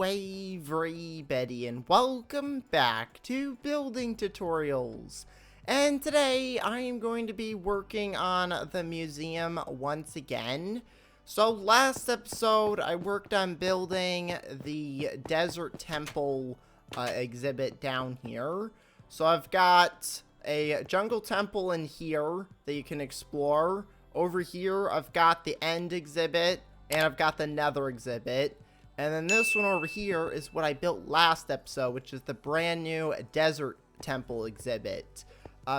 everybody, and welcome back to Building Tutorials. And today I am going to be working on the museum once again. So last episode I worked on building the Desert Temple exhibit down here. So I've got a jungle temple in here that you can explore. Over here I've got the end exhibit and I've got the nether exhibit. And then this one over here is what I built last episode, which is the brand new Desert Temple exhibit.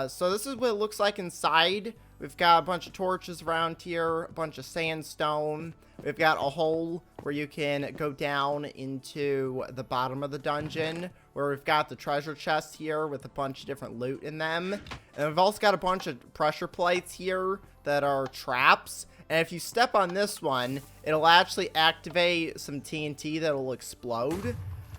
So this is what it looks like inside. We've got a bunch of torches around here, a bunch of sandstone. We've got a hole where you can go down into the bottom of the dungeon, where we've got the treasure chests here with a bunch of different loot in them. And we've also got a bunch of pressure plates here that are traps. And if you step on this one, it'll actually activate some TNT that'll explode.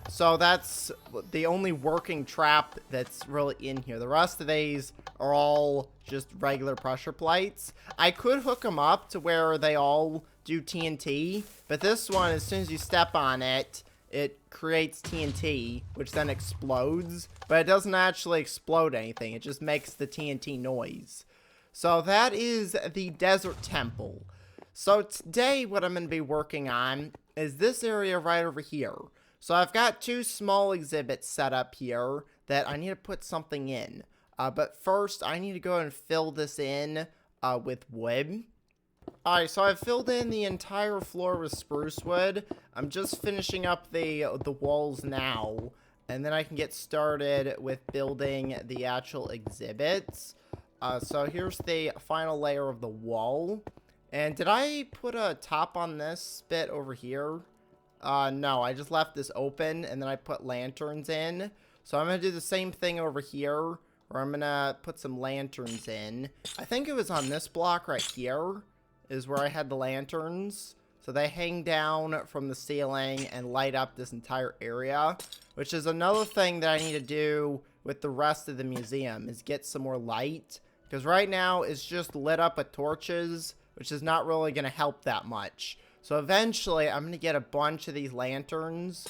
So that's the only working trap that's really in here. The rest of these are all just regular pressure plates. I could hook them up to where they all do TNT, but this one, as soon as you step on it, it creates TNT, which then explodes, but it doesn't actually explode anything. It just makes the TNT noise. So that is the Desert Temple. So today what I'm going to be working on is this area right over here. So I've got two small exhibits set up here that I need to put something in. But first I need to go and fill this in with wood. Alright, so I've filled in the entire floor with spruce wood. I'm just finishing up the walls now. And then I can get started with building the actual exhibits. So here's the final layer of the wall. And did I put a top on this bit over here? No, I just left this open and then I put lanterns in. So I'm going to do the same thing over here, where I'm going to put some lanterns in. I think it was on this block right here is where I had the lanterns. So they hang down from the ceiling and light up this entire area, which is another thing that I need to do with the rest of the museum, is get some more light. Because right now it's just lit up with torches, which is not really going to help that much. So eventually I'm going to get a bunch of these lanterns.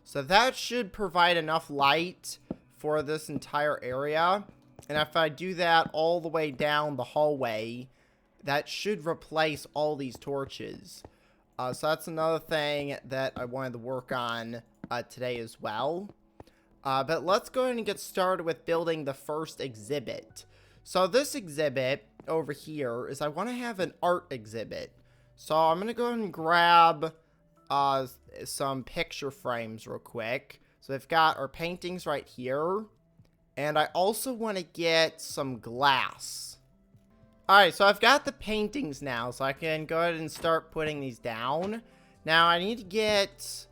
So that should provide enough light for this entire area. And if I do that all the way down the hallway, that should replace all these torches. So that's another thing that I wanted to work on today as well. But let's go ahead and get started with building the first exhibit. So this exhibit over here is I want to have an art exhibit. So I'm going to go ahead and grab some picture frames real quick. So we've got our paintings right here. And I also want to get some glass. Alright, so I've got the paintings now, so I can go ahead and start putting these down. Now I need to get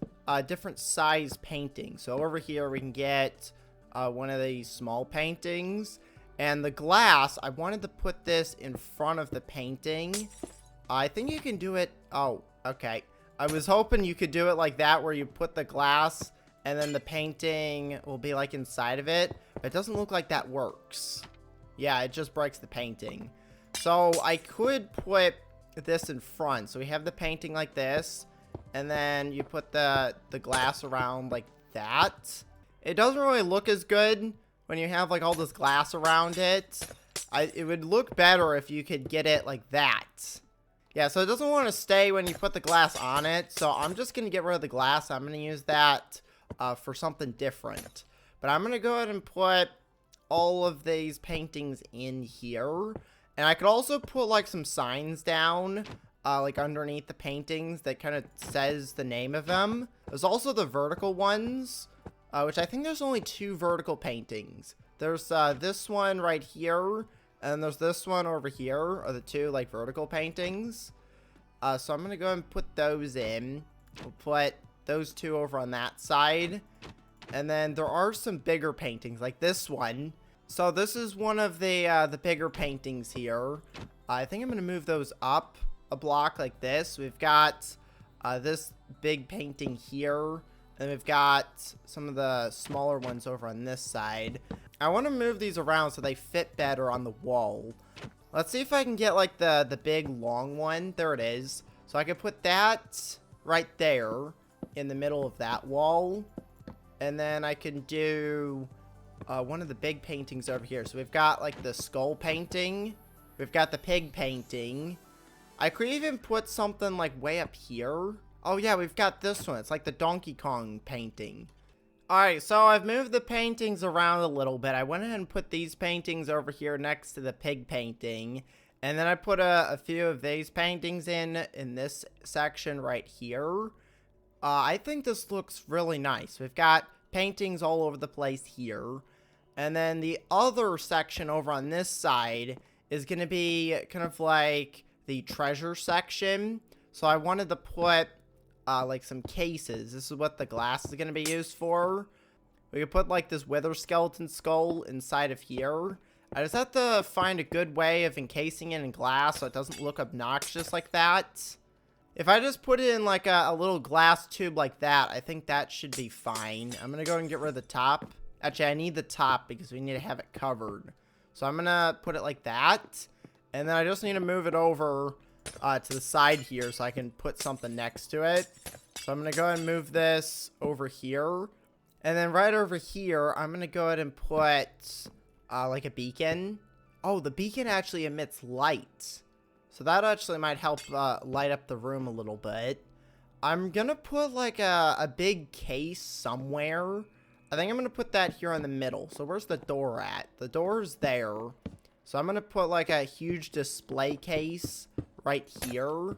different size paintings. So over here we can get one of these small paintings. And the glass, I wanted to put this in front of the painting. I think you can do it. Oh, okay. I was hoping you could do it like that, where you put the glass and then the painting will be like inside of it. But it doesn't look like that works. Yeah, it just breaks the painting. So I could put this in front. So we have the painting like this. And then you put the glass around like that. It doesn't really look as good when you have like all this glass around it. It would look better if you could get it like that. Yeah, so it doesn't want to stay when you put the glass on it. So I'm just going to get rid of the glass. I'm going to use that for something different. But I'm going to go ahead and put all of these paintings in here. And I could also put like some signs down like underneath the paintings that kind of says the name of them. There's also the vertical ones, which I think there's only 2 vertical paintings. There's this one right here. And there's this one over here, are the 2, like, vertical paintings. So I'm going to go and put those in. We'll put those 2 over on that side. And then there are some bigger paintings, like this one. So this is one of the bigger paintings here. I think I'm going to move those up a block like this. We've got this big painting here. And we've got some of the smaller ones over on this side. I want to move these around so they fit better on the wall. Let's see if I can get like the big long one. There it is. So I could put that right there. in the middle of that wall. And then I can do one of the big paintings over here. So we've got like the skull painting. We've got the pig painting. I could even put something like way up here. Oh yeah, we've got this one. It's like the Donkey Kong painting. Alright, so I've moved the paintings around a little bit. I went ahead and put these paintings over here next to the pig painting. And then I put a few of these paintings in this section right here. I think this looks really nice. We've got paintings all over the place here. And then the other section over on this side is going to be kind of like the treasure section. So I wanted to put like some cases. This is what the glass is going to be used for. We could put like this wither skeleton skull inside of here. I just have to find a good way of encasing it in glass so it doesn't look obnoxious like that. If I just put it in like a little glass tube like that, I think that should be fine. I'm going to go and get rid of the top. Actually, I need the top because we need to have it covered. So I'm going to put it like that. And then I just need to move it over to the side here so I can put something next to it. So I'm going to go ahead and move this over here. And then right over here, I'm going to go ahead and put like a beacon. Oh, the beacon actually emits light. So that actually might help light up the room a little bit. I'm going to put like a big case somewhere. I think I'm going to put that here in the middle. So where's the door at? The door's there. So I'm going to put like a huge display case right here.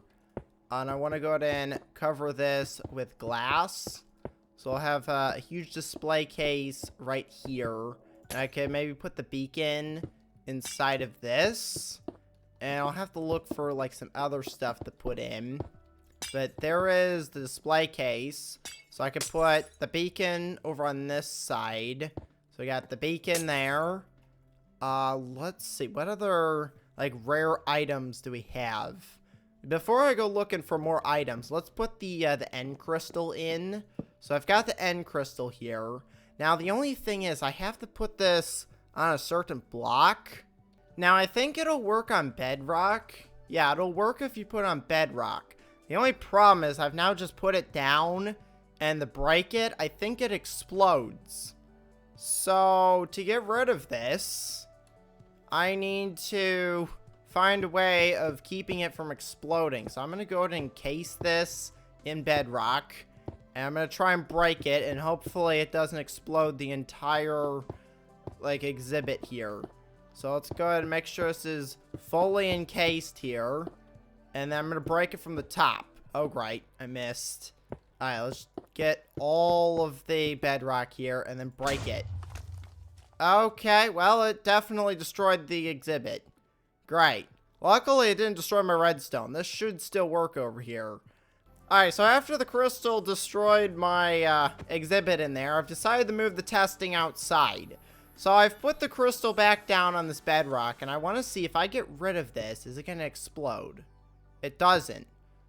And I want to go ahead and cover this with glass. So I'll have a huge display case right here. And I can maybe put the beacon inside of this. And I'll have to look for like some other stuff to put in. But there is the display case. So I can put the beacon over on this side. So we got the beacon there. Let's see. What other like rare items do we have? Before I go looking for more items, let's put the end crystal in. So I've got the end crystal here. Now the only thing is I have to put this on a certain block. Now I think it'll work on bedrock. Yeah, it'll work if you put it on bedrock. The only problem is I've now just put it down, and to break it, I think it explodes. So to get rid of this, I need to find a way of keeping it from exploding. So I'm going to go ahead and encase this in bedrock. And I'm going to try and break it. And hopefully it doesn't explode the entire like exhibit here. So let's go ahead and make sure this is fully encased here. And then I'm going to break it from the top. Oh, great. I missed. Alright, let's get all of the bedrock here and then break it. Okay, well, it definitely destroyed the exhibit. Great. Luckily, it didn't destroy my redstone. This should still work over here. Alright, so after the crystal destroyed my exhibit in there, I've decided to move the testing outside. So I've put the crystal back down on this bedrock, and I want to see if I get rid of this, is it going to explode? It doesn't.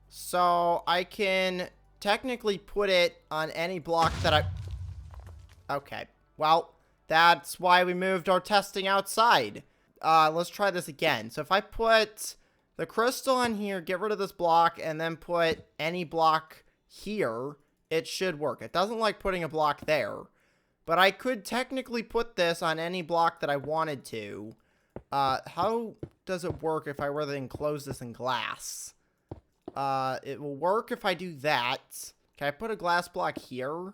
So I can technically put it on any block that I... Okay, well, that's why we moved our testing outside. Let's try this again. So if I put the crystal on here, get rid of this block, and then put any block here, it should work. It doesn't like putting a block there. But I could technically put this on any block that I wanted to. How does it work if I were to enclose this in glass? It will work if I do that. Can I put a glass block here?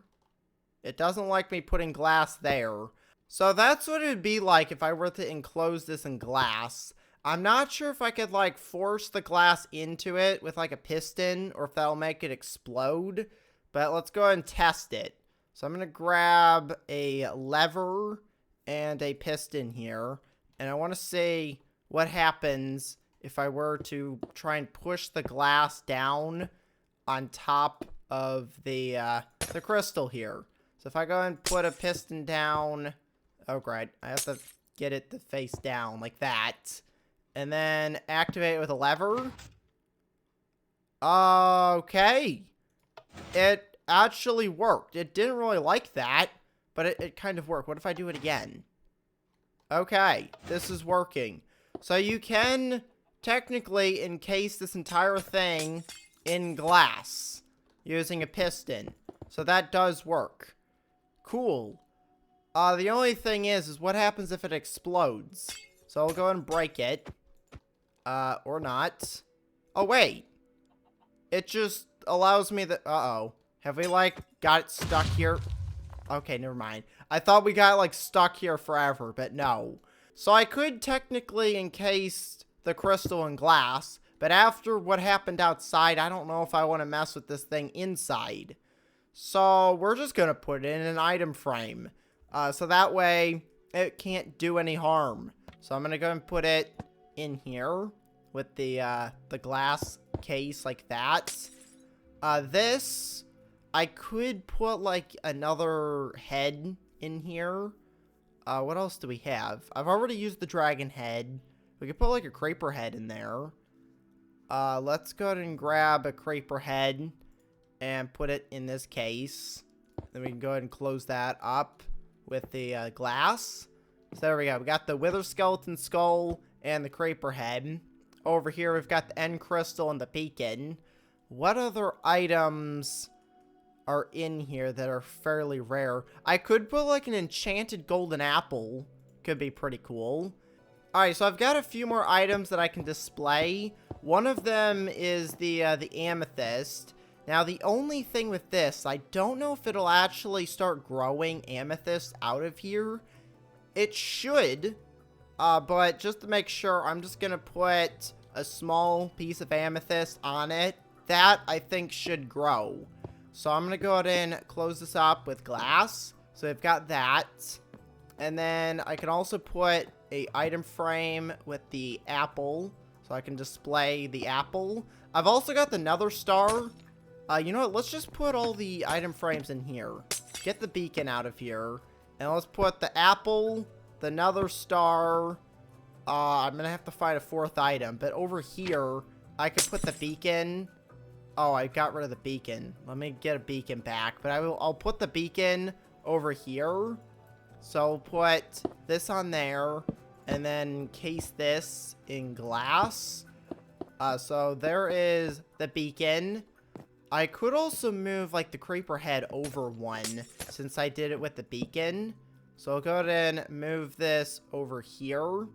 It doesn't like me putting glass there. So that's what it would be like if I were to enclose this in glass. I'm not sure if I could like force the glass into it with like a piston or if that'll make it explode. But let's go ahead and test it. So I'm going to grab a lever and a piston here. And I want to see what happens if I were to try and push the glass down on top of the crystal here. So if I go and put a piston down... Oh, great. I have to get it to face down like that. And then activate it with a lever. Okay. It actually worked. It didn't really like that, but it kind of worked. What if I do it again? Okay, this is working. So you can technically encase this entire thing in glass. using a piston. So that does work. Cool. The only thing is what happens if it explodes? So I'll go ahead and break it. Or not. Oh, wait. It just allows me the... Uh-oh. Have we, like, got it stuck here? Okay, never mind. I thought we got, like, stuck here forever, but no. So I could technically encase the crystal in glass, but after what happened outside, I don't know if I want to mess with this thing inside. So we're just going to put it in an item frame. So that way, it can't do any harm. So I'm going to go and put it in here with the glass case like that. This, I could put like another head in here. What else do we have? I've already used the dragon head. We could put like a creeper head in there. Let's go ahead and grab a creeper head and put it in this case. Then we can go ahead and close that up with the glass. So there we go. We got the wither skeleton skull and the creeper head. Over here, we've got the end crystal and the beacon. What other items are in here that are fairly rare? I could put like an enchanted golden apple. Could be pretty cool. Alright, so I've got a few more items that I can display. One of them is the amethyst. Now, the only thing with this, I don't know if it'll actually start growing amethyst out of here. It should, but just to make sure, I'm just going to put a small piece of amethyst on it. That, I think, should grow. So I'm going to go ahead and close this up with glass. So I've got that. And then I can also put a item frame with the apple. So I can display the apple. I've also got the nether star. You know what? Let's just put all the item frames in here. Get the beacon out of here. And let's put the apple, the nether star. I'm going to have to find a fourth item. But over here, I could put the beacon. Oh, I got rid of the beacon. Let me get a beacon back. But I'll put the beacon over here. So I'll put this on there. And then case this in glass. So there is the beacon. I could also move, like, the creeper head over one, since I did it with the beacon. So I'll go ahead and move this over here.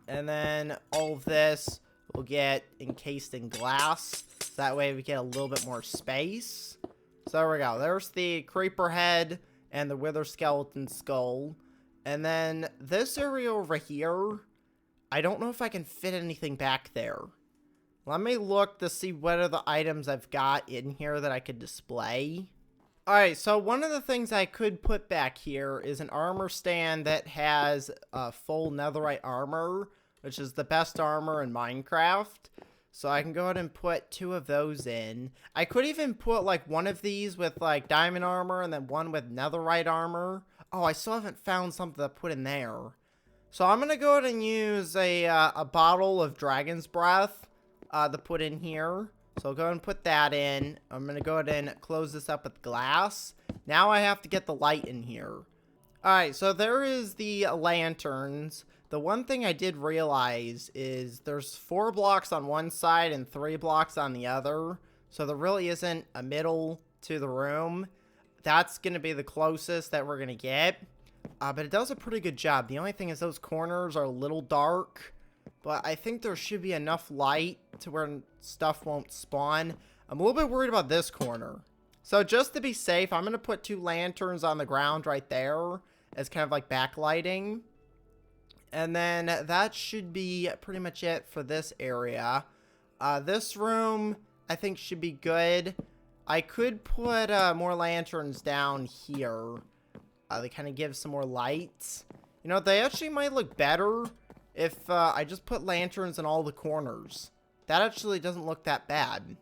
And then all of this will get encased in glass. So that way we get a little bit more space. So there we go. There's the creeper head and the wither skeleton skull. And then this area over here, I don't know if I can fit anything back there. Let me look to see what are the items I've got in here that I could display. Alright, so one of the things I could put back here is an armor stand that has full netherite armor, which is the best armor in Minecraft. So I can go ahead and put 2 of those in. I could even put like one of these with like diamond armor and then one with netherite armor. Oh, I still haven't found something to put in there. So I'm going to go ahead and use a bottle of dragon's breath. To put in here. So I'll go ahead and put that in. I'm going to go ahead and close this up with glass. Now I have to get the light in here. Alright, so there is the lanterns. The one thing I did realize is there's 4 blocks on one side and 3 blocks on the other. So there really isn't a middle to the room. That's going to be the closest that we're going to get. But it does a pretty good job. The only thing is those corners are a little dark. But I think there should be enough light to where stuff won't spawn. I'm a little bit worried about this corner. So just to be safe, I'm going to put 2 lanterns on the ground right there as kind of like backlighting. And then that should be pretty much it for this area. This room, I think, should be good. I could put more lanterns down here. They kind of give some more light. You know, they actually might look better if I just put lanterns in all the corners. That actually doesn't look that bad.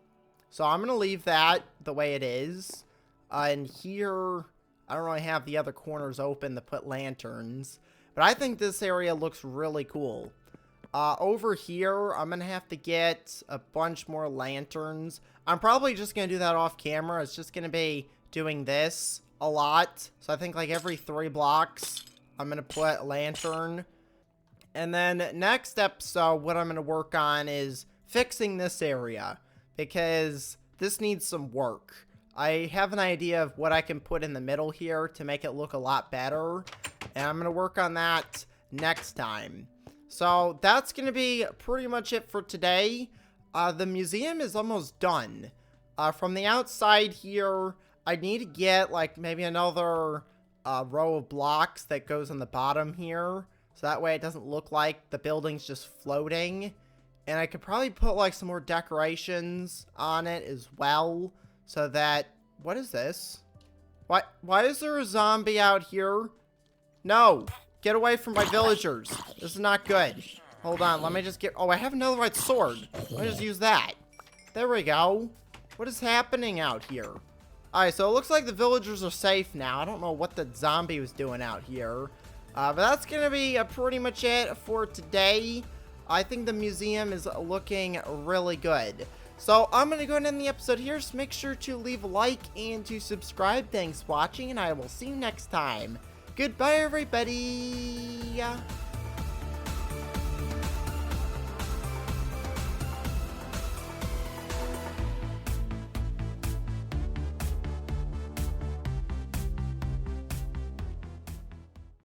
So I'm going to leave that the way it is. And here, I don't really have the other corners open to put lanterns. But I think this area looks really cool. Over here, I'm going to have to get a bunch more lanterns. I'm probably just going to do that off camera. It's just going to be doing this a lot. So I think like every 3 blocks, I'm going to put a lantern. And then next episode, what I'm going to work on is fixing this area. Because this needs some work. I have an idea of what I can put in the middle here to make it look a lot better, and I'm going to work on that next time. So that's going to be pretty much it for today. The museum is almost done. From the outside here, I need to get like maybe another row of blocks that goes on the bottom here. So that way it doesn't look like the building's just floating. And I could probably put like some more decorations on it as well. So that, what is this? Why is there a zombie out here? No, get away from my villagers. This is not good. Hold on, let me just get, oh, I have another red sword. Let me just use that. There we go. What is happening out here? Alright, so it looks like the villagers are safe now. I don't know what the zombie was doing out here. But that's going to be pretty much it for today. I think the museum is looking really good. So I'm going to go ahead and end the episode here. So make sure to leave a like and to subscribe. Thanks for watching, and I will see you next time. Goodbye, everybody.